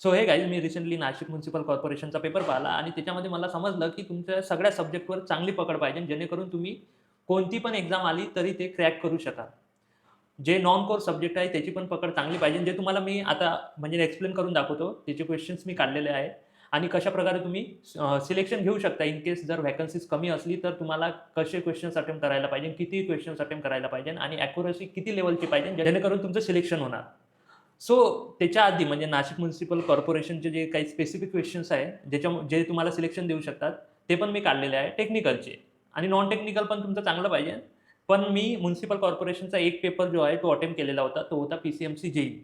So हे guys मी recently Nashik municipal कॉर्पोरेशनचा paper पाहिला आणि त्याच्यामध्ये मला समजलं, की तुमच्या सगळ्या सब्जेक्टवर चांगली पकड पाहिजे, जेणेकरून तुम्ही कोणती पण एक्झाम आली तरी ते क्रॅक करू शकाल. जे नॉन कोर सब्जेक्ट आहे त्याची पण पकड चांगली पाहिजे. जे तुम्हाला मी आता म्हणजे एक्सप्लेन करून दाखवतो. त्याचे क्वेशन्स मी काढलेले आहेत आणि कशाप्रकारे तुम्ही सिलेक्शन घेऊ शकता. इन केस जर व्हॅकन्सीज कमी असली तर तुम्हाला कसे क्वेशन्स अटेम्प्ट करायला पाहिजे, किती क्वेशन्स अटेम्प्ट करायला पाहिजे आणि ॲक्युरसी किती लेव्हलची पाहिजे, जेणेकरून तुमचं सिलेक्शन होणार. सो त्याच्या आधी म्हणजे नाशिक म्युनिसिपल कॉर्पोरेशनचे जे काही स्पेसिफिक क्वेश्चन्स आहे, जे तुम्हाला सिलेक्शन देऊ शकतात, ते पण मी काढलेले आहे टेक्निकलचे आणि नॉन टेक्निकल पण तुमचं चांगलं पाहिजे. पण मी म्युनिसिपल कॉर्पोरेशनचा एक पेपर जो आहे तो अटेम्प्ट केलेला होता. तो होता पी-सी-एम-सी जेईई.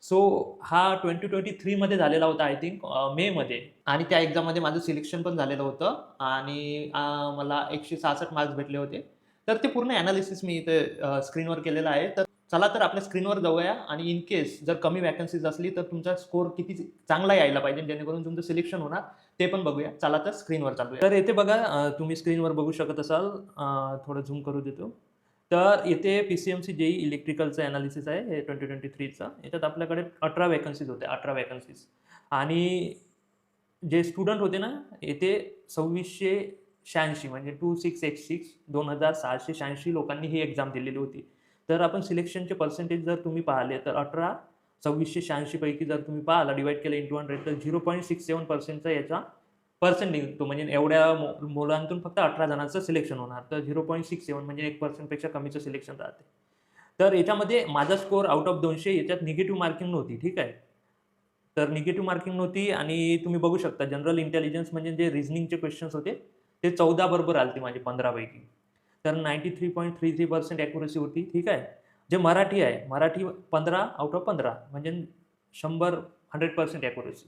सो हा 2023 मध्ये झालेला होता आय थिंक मेमध्ये आणि त्या एक्झाममध्ये माझं सिलेक्शन पण झालेलं होतं आणि मला 166 मार्क्स भेटले होते. तर ते पूर्ण एनालिसिस मी इथे स्क्रीनवर केलेलं आहे. तर चला तर आपल्या स्क्रीनवर जाऊया आणि इन केस जर कमी व्हॅकन्सीज असली तर तुमचा स्कोर किती चांगला यायला पाहिजे जेणेकरून तुमचं सिलेक्शन होणार ते पण बघूया. चला तर स्क्रीनवर चालूया. तर येथे बघा तुम्ही स्क्रीनवर बघू शकत असाल थोडं झूम करू देतो. तर येथे पी-सी-एम-सी जेईई इलेक्ट्रिकलचं एनालिसिस आहे हे 2023चं. याच्यात आपल्याकडे 18 व्हॅकन्सीज होत्या, 18 व्हॅकन्सीज आणि जे स्टुडंट होते ना, येथे 2686 म्हणजे 2686 2686 लोकांनी ही एक्झाम दिलेली होती. तर आपण सिलेक्शनचे पर्सेंटेज जर तुम्ही पाहिले तर 18 2686 पैकी जर तुम्ही पाहिला डिव्हाईड केलं इंटू 100 तर 0.67% याचा पर्सेंट निघतो. म्हणजे एवढ्या मुलांतून फक्त 18 जणांचं सिलेक्शन होणार. तर 0.67 म्हणजे 1% पेक्षा कमीचं सिलेक्शन राहते. तर याच्यामध्ये माझा स्कोर आउट ऑफ 200 याच्यात निगेटिव्ह मार्किंग नव्हती. ठीक आहे. तर निगेटिव्ह मार्किंग नव्हती आणि तुम्ही बघू शकता जनरल इंटेलिजन्स म्हणजे जे रिझनिंगचे क्वेश्चन्स होते, ते 14 बरोबर आलते माझे 15 पैकी. तर 93.33% ॲक्युरसी होती. ठीक आहे. जे मराठी आहे, मराठी 15 आउट ऑफ 15 म्हणजे 100% ॲक्युरसी.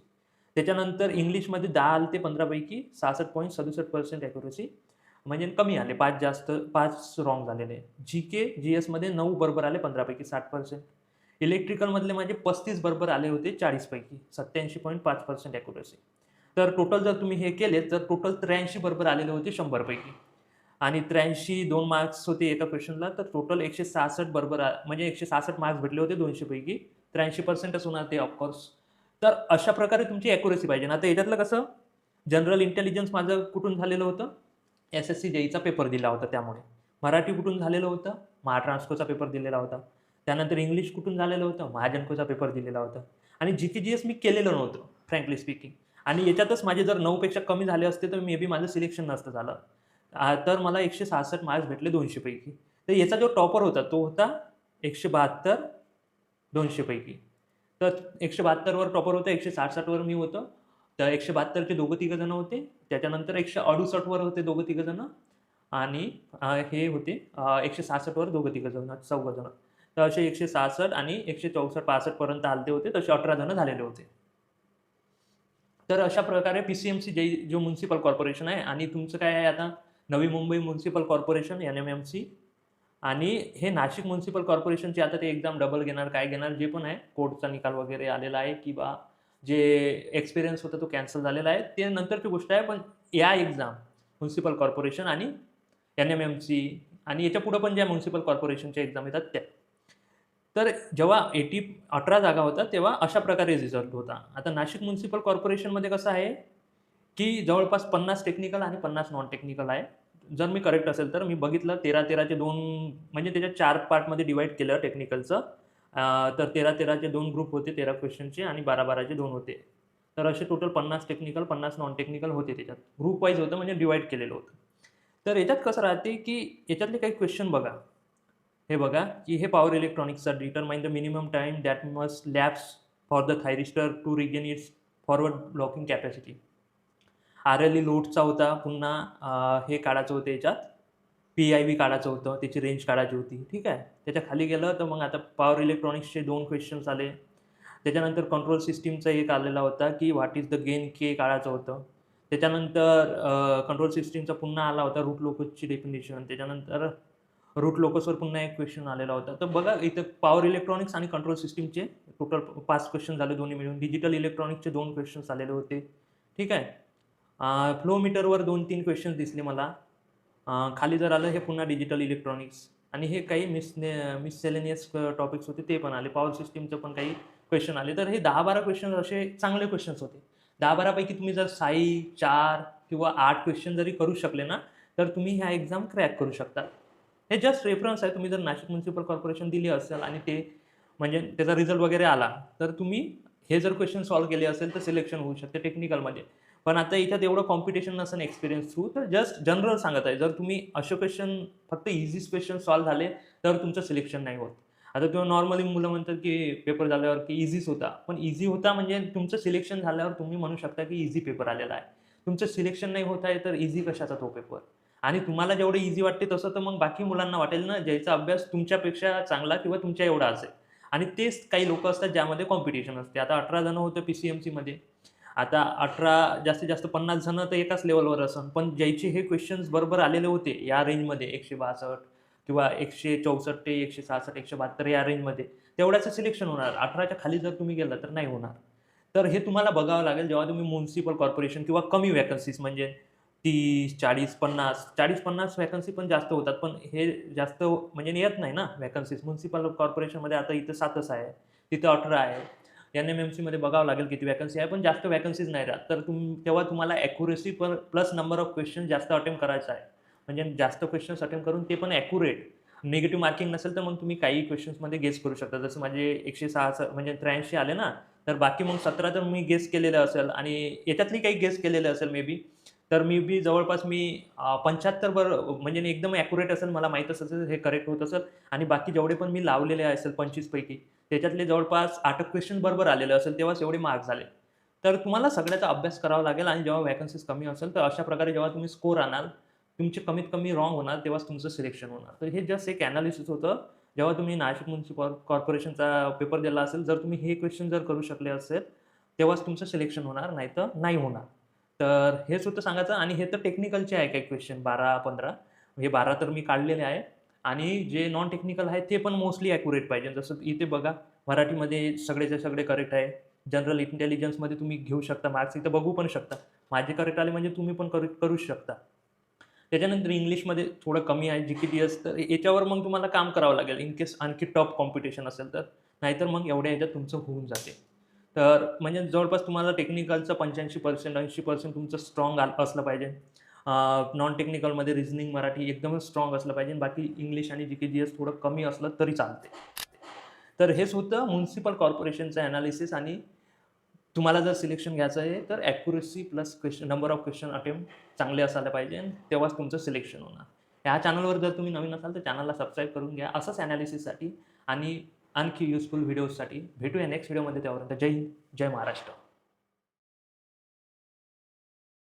त्याच्यानंतर इंग्लिशमध्ये 10 आले ते 15 पैकी 66.67% ॲक्युरसी म्हणजे कमी आले. 5 जास्त 5 रॉंग झालेले. जी-के, जी-एसमध्ये 9 बरोबर आले 15 पैकी 60%. इलेक्ट्रिकलमधले माझे 35 बरोबर आले होते 40 पैकी 87.5% ॲक्युरसी. तर टोटल जर तुम्ही हे केले तर टोटल 83 बरोबर आलेले होते 100 पैकी आणि 83 2 मार्क्स होते एका क्वेशनला तर टोटल 166 बरोबर म्हणजे 166 मार्क्स भेटले होते 200 पैकी 83%च होणार ते ऑफकोर्स. तर अशा प्रकारे तुमची ॲक्युरसी पाहिजे. आता याच्यातलं कसं जनरल इंटेलिजन्स माझं कुठून झालेलं होतं? एस-एस-सी जेईचा पेपर दिला होता त्यामुळे. मराठी कुठून झालेलं होतं? महाट्रान्सकोचा पेपर दिलेला होता. त्यानंतर इंग्लिश कुठून झालेलं होतं? महाजनकोचा पेपर दिलेला होता. आणि जी-के, जी-एस मी केलेलं नव्हतं फ्रँकली स्पीकिंग. आणि याच्यातच माझे जर 9 पेक्षा कमी झाले असते तर मे बी माझं सिलेक्शन नसतं झालं. तर मला 166 मार्क्स भेटले 200 पैकी. तर याचा जो टॉपर होता तो होता 172 200 पैकी. तर 172 वर टॉपर होता, 166 वर मी होतो. तर 172 चे दोघं-तिघं जण होते. त्याच्यानंतर 168 वर होते दोघं-तिघं जण आणि हे होते 166 वर दोघं-तिघं जण, चौघं जण. तर असे 166 आणि 164-65 पर्यंत आलते होते. तसे 18 जण झालेले होते. तर अशा प्रकारे पी-सी-एम-सी जो म्युनिसिपल कॉर्पोरेशन आहे आणि तुमचं काय आहे आता Navi Mumbai municipal corporation N-M-M-C आणि हे नाशिक म्युनिसिपल कॉर्पोरेशनची आता ते एक्झाम डबल घेणार, काय घेणार जे पण आहे, कोर्टचा निकाल वगैरे आलेला आहे किंवा जे एक्सपिरियन्स होता तो कॅन्सल झालेला आहे. ते नंतरची गोष्ट आहे. पण या एक्झाम म्युनिसिपल कॉर्पोरेशन आणि एन-एम-एम-सी आणि याच्यापुढे पण ज्या म्युनिसिपल कॉर्पोरेशनच्या एक्झाम येतात त्या. तर जेव्हा 18 जागा होतात, तेव्हा अशा प्रकारे रिझल्ट होता. आता नाशिक म्युनिसिपल कॉर्पोरेशनमध्ये कसं आहे, की जवळपास 50 टेक्निकल आणि 50 नॉन टेक्निकल आहे. जर मी करेक्ट असेल तर मी बघितलं 13-13 चे 2 म्हणजे त्याच्या 4 पार्टमध्ये डिव्हाईड केलं टेक्निकलचं. तर 13-13 चे 2 ग्रुप होते 13 क्वेशनचे आणि 12-12 चे 2 होते. तर असे टोटल 50 टेक्निकल, 50 नॉन टेक्निकल होते त्याच्यात. ग्रुप वाईज होतं म्हणजे डिव्हाईड केलेलं होतं. तर याच्यात कसं राहते, की याच्यातले काही क्वेश्चन बघा. हे बघा, की हे पॉवर इलेक्ट्रॉनिक्सचा determine the minimum time that must lapse for the thyristor to regain its forward blocking capacity. R L E लोडचा होता. पुन्हा हे काढायचं होतं याच्यात, पी-आय-व्ही काढायचं होतं, त्याची रेंज काढायची होती. ठीक आहे. त्याच्या खाली गेलं तर मग आता पॉवर इलेक्ट्रॉनिक्सचे 2 क्वेश्चन्स आले. त्याच्यानंतर कंट्रोल सिस्टमचा एक आलेला होता, की व्हॉट इज द गेन के काढायचं होतं. त्याच्यानंतर कंट्रोल सिस्टमचा पुन्हा आला होता रूट लोकसची डेफिनिशन. त्याच्यानंतर रूट लोकसवर पुन्हा एक क्वेश्चन आलेला होता. तर बघा इथं पॉवर इलेक्ट्रॉनिक्स आणि कंट्रोल सिस्टमचे टोटल 5 क्वेश्चन झाले दोन्ही मिळून. डिजिटल इलेक्ट्रॉनिक्सचे 2 क्वेश्चन्स आलेले होते. ठीक आहे. फ्लो मीटरवर 2-3 क्वेश्चन्स दिसले मला. खाली जर आलं हे पुन्हा डिजिटल इलेक्ट्रॉनिक्स आणि हे काही मिससेलेनियस टॉपिक्स होते ते पण आले. पॉवर सिस्टमचं पण काही क्वेश्चन आले. तर हे 10-12 क्वेश्चन असे चांगले क्वेश्चन्स होते. 10-12 पैकी तुम्ही जर 6 4 किंवा 8 क्वेश्चन जरी करू शकले ना, तर तुम्ही ह्या एक्झाम क्रॅक करू शकता. हे जस्ट रेफरन्स आहे. तुम्ही जर नाशिक म्युनिसिपल कॉर्पोरेशन दिली असेल आणि ते म्हणजे त्याचा रिझल्ट वगैरे आला, तर तुम्ही हे जर क्वेश्चन सॉल्व्ह केले असेल तर सिलेक्शन होऊ शकते टेक्निकलमध्ये. पण आता याच्यात एवढं कॉम्पिटिशन नसेल एक्सपिरियन्स थ्रू, तर जस्ट जनरल सांगत आहे. जर तुम्ही असे क्वेश्चन फक्त ईझीच क्वेश्चन सॉल्व्ह झाले, तर तुमचं सिलेक्शन नाही होत. आता तेव्हा नॉर्मली मुलं म्हणतात, की पेपर झाल्यावर की ईझीच होता. पण ईझी होता म्हणजे तुमचं सिलेक्शन झाल्यावर तुम्ही म्हणू शकता, की ईझी पेपर आलेला आहे. तुमचं सिलेक्शन नाही होत आहे, तर ईझी कशाचा तो पेपर? आणि तुम्हाला जेवढं ईझी वाटते तसं तर मग बाकी मुलांना वाटेल ना, ज्याचा अभ्यास तुमच्यापेक्षा चांगला किंवा तुमच्या एवढा असेल. आणि तेच काही लोकं असतात ज्यामध्ये कॉम्पिटिशन असते. आता 18 जण होते पी-सी-एम-सीमध्ये. आता 18 जास्तीत जास्त 50 जण तर एकाच लेव्हलवर असन. पण ज्याचे हे क्वेश्चन्स बरोबर आलेले होते या रेंजमध्ये 162 किंवा 164 ते 166, 172 या रेंजमध्ये, तेवढ्याचं सिलेक्शन होणार. 18च्या खाली जर तुम्ही गेला तर नाही होणार. तर हे तुम्हाला बघावं लागेल जेव्हा तुम्ही म्युनिसिपल कॉर्पोरेशन किंवा कमी व्हॅकन्सीज म्हणजे 30, 40, 50, 40-50 व्हॅकन्सी पण जास्त होतात. पण हे जास्त म्हणजे येत नाही ना व्हॅकन्सीज. म्युनिसिपल कॉर्पोरेशनमध्ये आता इथं 7च आहे, तिथं 18 आहे. एन-एम-एम-सीमध्ये बघावं लागेल किती व्हॅकन्सी आहे, पण जास्त व्हॅकन्सीज नाही राहत. तर तेव्हा तुम्हाला accuracy plus number of question जास्त अटेम्प्ट करायचा आहे. म्हणजे जास्त क्वेश्चन्स अटेम्प्ट करून ते पण ॲक्युरेट. निगेटिव्ह मार्किंग नसेल तर मग तुम्ही काही क्वेश्चन्समध्ये गेस करू शकता. जसं माझे 106 म्हणजे 83 आले ना, तर बाकी मग 17 तर मी गेस केलेलं असेल आणि याच्यातली काही गेस केलेलं असेल मे बी. तर मी बी जवळपास 75 म्हणजे एकदम ॲक्युरेट असेल, मला माहीत असेल हे करेक्ट होत असेल आणि बाकी जेवढे पण मी लावलेले असेल 25 पैकी, त्याच्यातले जवळपास 8 क्वेश्चन बरोबर आलेले असेल, तेव्हाच एवढे मार्क्स झाले. तर तुम्हाला सगळ्याचा अभ्यास करावा लागेल आणि जेव्हा व्हॅकन्सीज कमी असेल, तर अशा प्रकारे जेव्हा तुम्ही स्कोर आणाल, तुमचे कमीत कमी रॉंग होणार, तेव्हाच तुमचं सिलेक्शन होणार. तर हे जस्ट एक एनालिसिस होतं. जेव्हा तुम्ही नाशिक म्युनिसिपल कॉर्पोरेशनचा पेपर दिला असेल, जर तुम्ही हे क्वेश्चन जर करू शकले असेल, तेव्हाच तुमचं सिलेक्शन होणार, नाहीतर नाही होणार. तर हेच होतं सांगायचं आणि हे तर टेक्निकलचे आहे काही क्वेश्चन 12-15. हे 12 तर मी काढलेले आहे आणि जे नॉन टेक्निकल आहे ते पण मोस्टली ॲक्युरेट पाहिजे. जसं इथे बघा मराठीमध्ये सगळेच्या सगळे करेक्ट आहे. जनरल इंटेलिजन्समध्ये तुम्ही घेऊ शकता मार्क्स, इथं बघू पण शकता. माझे करेक्ट आले म्हणजे तुम्ही पण करूच शकता. त्याच्यानंतर इंग्लिशमध्ये थोडं कमी आहे जी-के-टी-एस, तर याच्यावर मग तुम्हाला काम करावं लागेल इन केस आणखी टफ कॉम्पिटिशन असेल तर. नाहीतर मग एवढ्या ह्याच्यात तुमचं होऊन जाते. तर म्हणजे जवळपास तुम्हाला टेक्निकलचं 85% 80% तुमचं स्ट्राँग असलं पाहिजे. नॉन टेक्निकलमध्ये रिझनिंग, मराठी एकदमच स्ट्राँग असलं पाहिजे. बाकी इंग्लिश आणि जी-के-जी-एस थोडं कमी असलं तरी चालते. तर हेच होतं म्युनिसिपल कॉर्पोरेशनचं एनालिसिस आणि तुम्हाला जर सिलेक्शन घ्यायचं आहे, तर accuracy plus number of question attempt चांगले असायला पाहिजे. तेव्हाच तुमचं सिलेक्शन होणार. ह्या चॅनलवर जर तुम्ही नवीन असाल, तर चॅनलला सबस्क्राईब करून घ्या. असंच ॲनालिसिससाठी आणि आणखी युजफुल व्हिडिओजसाठी भेटूया नेक्स्ट व्हिडिओमध्ये. त्यापर्यंत जय हिंद, जय महाराष्ट्र.